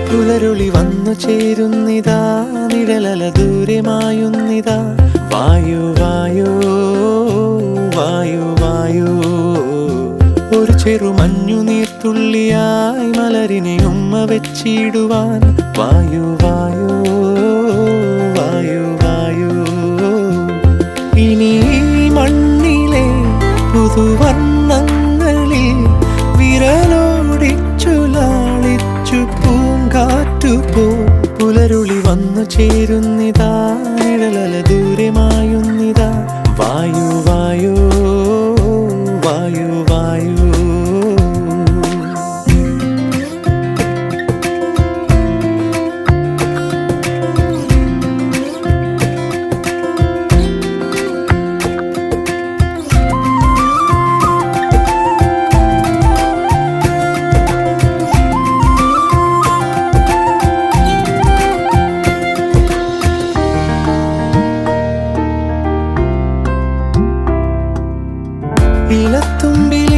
പുലരുളി വന്നു ചേരുന്നിതാ, നിഴലല ദൂരെ മായുന്നിതാ. വായു വായു വായു വായു, ഒരു ചെറു മഞ്ഞു നീർത്തുള്ളിയായി മലരിനെ ഉമ്മ വെച്ചിടുവാൻ. വായു വായു വായു വായു, ഇനി മണ്ണിലെ പുതുവർണ്ണങ്ങളിൽ വിരലോടിച്ചു ലാളിച്ചു പൂങ്കാറ്റുപോ. പുലരുളി വന്നു ചേരുന്നിതാ, നിഴലല ദൂരെ മായുന്നിതാ. വായു വായു വായു വായു. ഇലത്തുമ്പിൽ